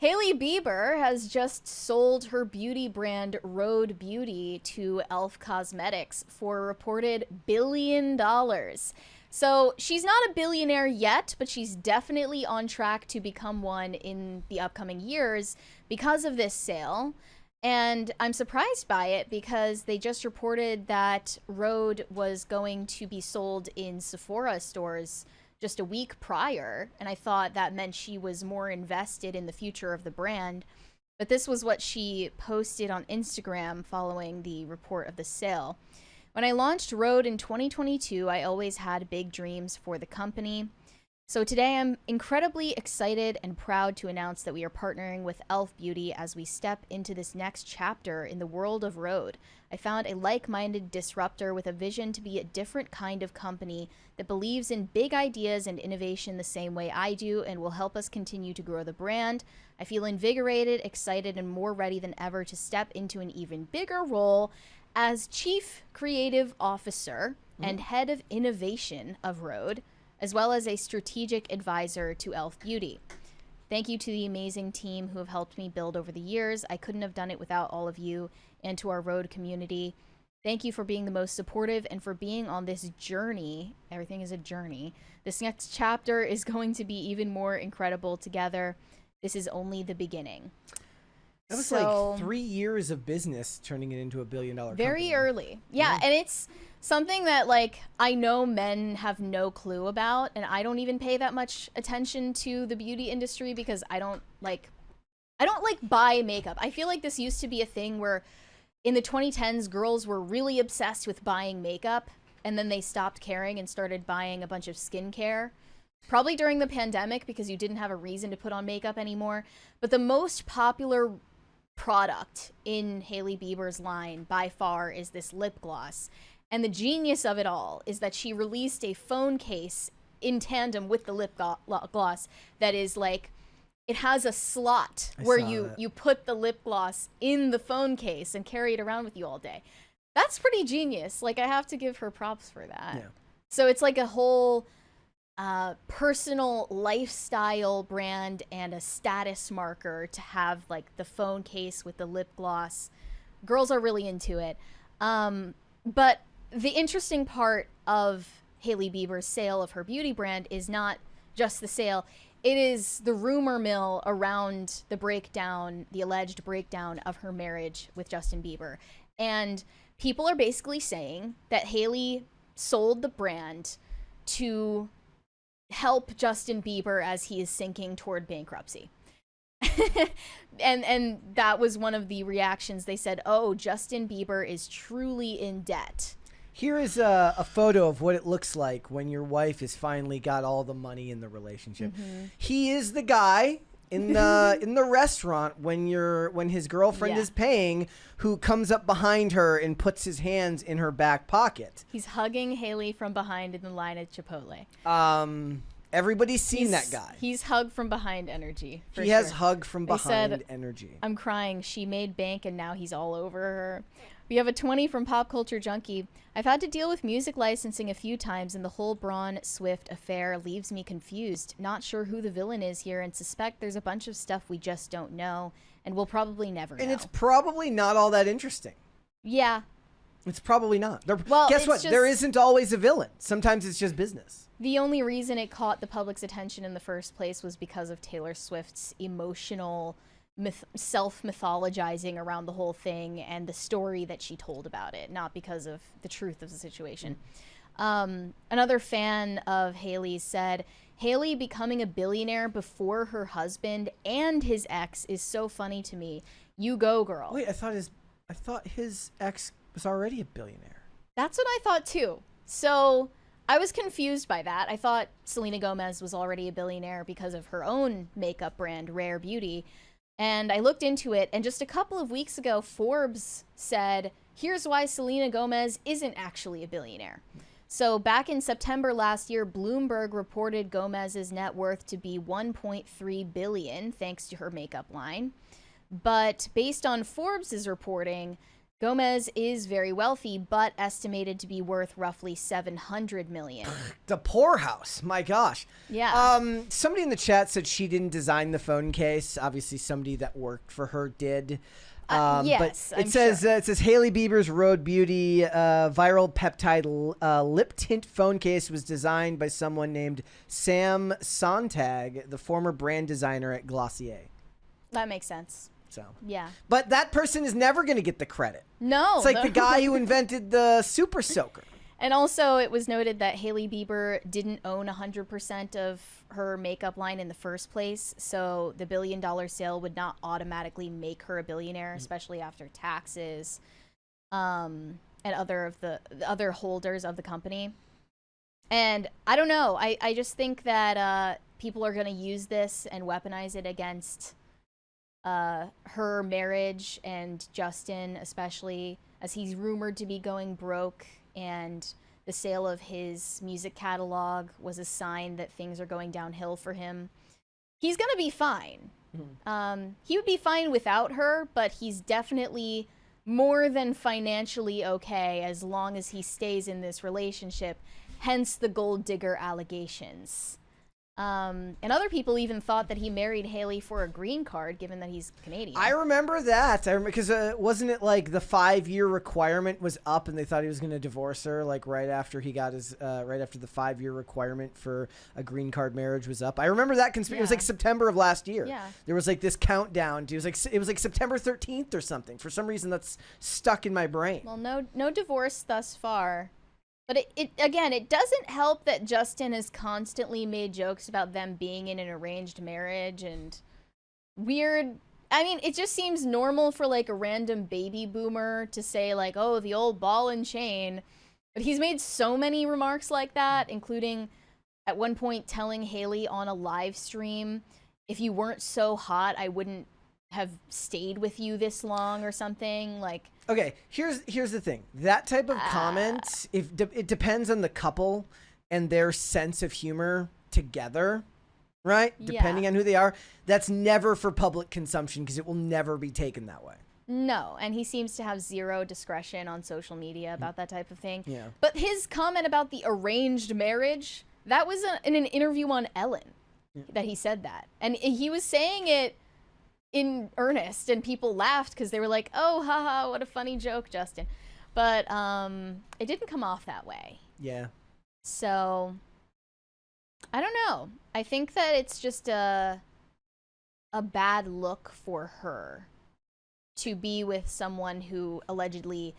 Hailey Bieber has just sold her beauty brand Rhode Beauty to Elf Cosmetics for a reported $1 billion. So she's not a billionaire yet, but she's definitely on track to become one in the upcoming years because of this sale. And I'm surprised by it because they just reported that Rhode was going to be sold in Sephora stores just a week prior, and I thought that meant she was more invested in the future of the brand. But this was what she posted on Instagram following the report of the sale. When I launched Rhode in 2022, I always had big dreams for the company. So today I'm incredibly excited and proud to announce that we are partnering with Elf Beauty as we step into this next chapter in the world of Rhode. I found a like-minded disruptor with a vision to be a different kind of company that believes in big ideas and innovation the same way I do and will help us continue to grow the brand. I feel invigorated, excited, and more ready than ever to step into an even bigger role as Chief Creative Officer and Head of Innovation of Rhode, as well as a strategic advisor to Elf Beauty. Thank you to the amazing team who have helped me build over the years. I couldn't have done it without all of you, and to our Rhode community. Thank you for being the most supportive and for being on this journey. Everything is a journey. This next chapter is going to be even more incredible together. This is only the beginning. That was like 3 years of business turning it into $1 billion company. Very early. Yeah, and it's something that, like, I know men have no clue about, and I don't even pay that much attention to the beauty industry because I don't like buy makeup. I feel like this used to be a thing where in the 2010s, girls were really obsessed with buying makeup, and then they stopped caring and started buying a bunch of skincare. Probably during the pandemic because you didn't have a reason to put on makeup anymore. But the most popular product in Hailey Bieber's line by far is this lip gloss. And the genius of it all is that she released a phone case in tandem with the lip gloss that is like, it has a slot where you put the lip gloss in the phone case and carry it around with you all day. That's pretty genius. Like, I have to give her props for that. Yeah. So it's like a whole personal lifestyle brand and a status marker to have like the phone case with the lip gloss. Girls are really into it. But the interesting part of Hailey Bieber's sale of her beauty brand is not just the sale. It is the rumor mill around the breakdown, the alleged breakdown of her marriage with Justin Bieber. And people are basically saying that Hailey sold the brand to help Justin Bieber as he is sinking toward bankruptcy. and that was one of the reactions. They said, oh, Justin Bieber is truly in debt. Here is a photo of what it looks like when your wife has finally got all the money in the relationship. He is the guy in the restaurant when his girlfriend is paying, who comes up behind her and puts his hands in her back pocket. He's hugging Hailey from behind in the line at Chipotle. Everybody's seen that guy. He's hug from behind energy. He has hug from behind energy. I'm crying. She made bank and now he's all over her. We have a 20 from Pop Culture Junkie. I've had to deal with music licensing a few times, and the whole Braun Swift affair leaves me confused. Not sure who the villain is here, and suspect there's a bunch of stuff we just don't know, and we'll probably never know. And it's probably not all that interesting. Yeah. It's probably not. Well, guess what? There isn't always a villain. Sometimes it's just business. The only reason it caught the public's attention in the first place was because of Taylor Swift's emotional self-mythologizing around the whole thing and the story that she told about it, not because of the truth of the situation. Another fan of Hailey's said, Hailey becoming a billionaire before her husband and his ex is so funny to me. You go, girl. Wait, I thought his ex was already a billionaire. That's what I thought too. So I was confused by that. I thought Selena Gomez was already a billionaire because of her own makeup brand, Rare Beauty. And I looked into it, and just a couple of weeks ago, Forbes said, here's why Selena Gomez isn't actually a billionaire. So back in September last year, Bloomberg reported Gomez's net worth to be $1.3 billion, thanks to her makeup line. But based on Forbes's reporting, Gomez is very wealthy, but estimated to be worth roughly $700 million. The poorhouse, my gosh. Yeah. Somebody in the chat said she didn't design the phone case. Obviously, somebody that worked for her did. Yes, but it says Hailey Bieber's Road Beauty viral peptide lip tint phone case was designed by someone named Sam Sontag, the former brand designer at Glossier. That makes sense. So yeah, but that person is never going to get the credit. No, it's like the guy who invented the Super Soaker. And also, it was noted that Hailey Bieber didn't own 100% of her makeup line in the first place, so the $1 billion sale would not automatically make her a billionaire, especially after taxes, and other holders of the company. And I don't know. I just think that people are going to use this and weaponize it against her marriage and Justin, especially as he's rumored to be going broke, and the sale of his music catalog was a sign that things are going downhill for him. He's gonna be fine. He would be fine without her, but he's definitely more than financially okay as long as he stays in this relationship, hence the gold digger allegations. And other people even thought that he married Hailey for a green card, given that he's Canadian. I remember that. Because wasn't it like the 5-year requirement was up, and they thought he was going to divorce her, like right after he got his, right after the 5-year requirement for a green card marriage was up. I remember that conspiracy. It was like September of last year. Yeah. There was like this countdown. It was like September 13th or something. For some reason, that's stuck in my brain. Well, no divorce thus far. But it doesn't help that Justin has constantly made jokes about them being in an arranged marriage and weird. I mean, it just seems normal for like a random baby boomer to say like, oh, the old ball and chain. But he's made so many remarks like that, including at one point telling Hailey on a live stream, if you weren't so hot, I wouldn't have stayed with you this long or something. Like, okay, here's the thing. That type of comment, it depends on the couple and their sense of humor together, right? Depending on who they are. That's never for public consumption because it will never be taken that way. No, and he seems to have zero discretion on social media about that type of thing. Yeah. But his comment about the arranged marriage, that was in an interview on Ellen that he said that. And he was saying it in earnest, and people laughed because they were like, oh, haha, what a funny joke, Justin. But it didn't come off that way. Yeah. So I don't know. I think that it's just a bad look for her to be with someone who allegedly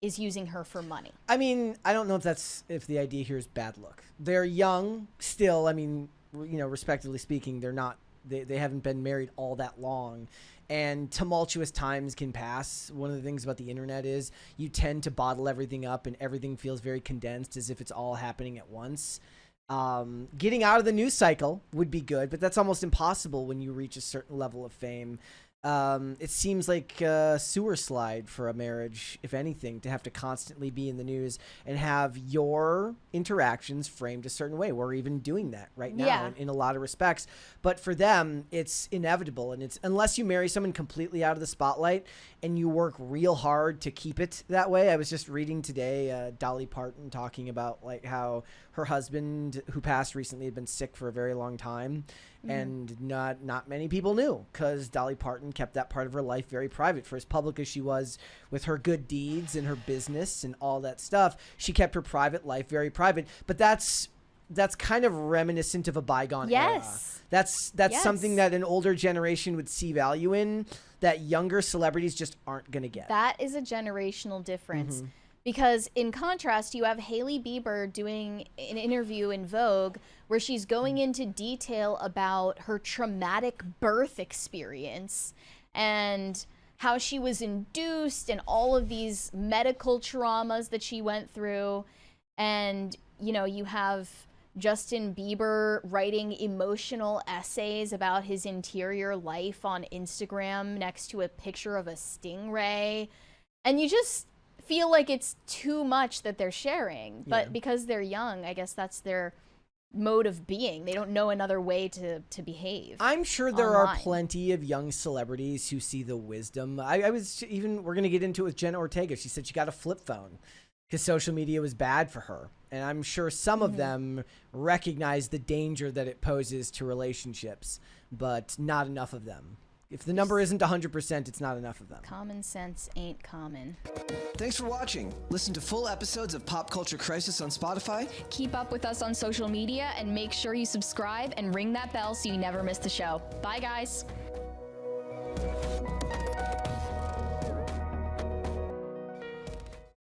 is using her for money. I mean, I don't know if the idea here is bad look. They're young still. I mean, respectively speaking, they're not. They haven't been married all that long, and tumultuous times can pass. One of the things about the internet is you tend to bottle everything up, and everything feels very condensed as if it's all happening at once. Getting out of the news cycle would be good, but that's almost impossible when you reach a certain level of fame. It seems like a sewer slide for a marriage, if anything, to have to constantly be in the news and have your interactions framed a certain way. We're even doing that right now in a lot of respects. But for them, it's inevitable. And it's unless you marry someone completely out of the spotlight and you work real hard to keep it that way. I was just reading today Dolly Parton talking about like how her husband, who passed recently, had been sick for a very long time. And not many people knew because Dolly Parton kept that part of her life very private. For as public as she was with her good deeds and her business and all that stuff, she kept her private life very private. But that's kind of reminiscent of a bygone era. That's something that an older generation would see value in that younger celebrities just aren't going to get. That is a generational difference. Because in contrast, you have Hailey Bieber doing an interview in Vogue where she's going into detail about her traumatic birth experience and how she was induced and all of these medical traumas that she went through. And, you have Justin Bieber writing emotional essays about his interior life on Instagram next to a picture of a stingray. And you just feel like it's too much that they're sharing, but because they're young, I guess that's their mode of being. They don't know another way to behave. I'm sure there are online. plenty of young celebrities who see the wisdom. I was even, we're going to get into it with Jenna Ortega. She said she got a flip phone because social media was bad for her. And I'm sure some of them recognize the danger that it poses to relationships, but not enough of them. If the number isn't 100%, it's not enough of them. Common sense ain't common. Thanks for watching. Listen to full episodes of Pop Culture Crisis on Spotify. Keep up with us on social media and make sure you subscribe and ring that bell so you never miss the show. Bye, guys.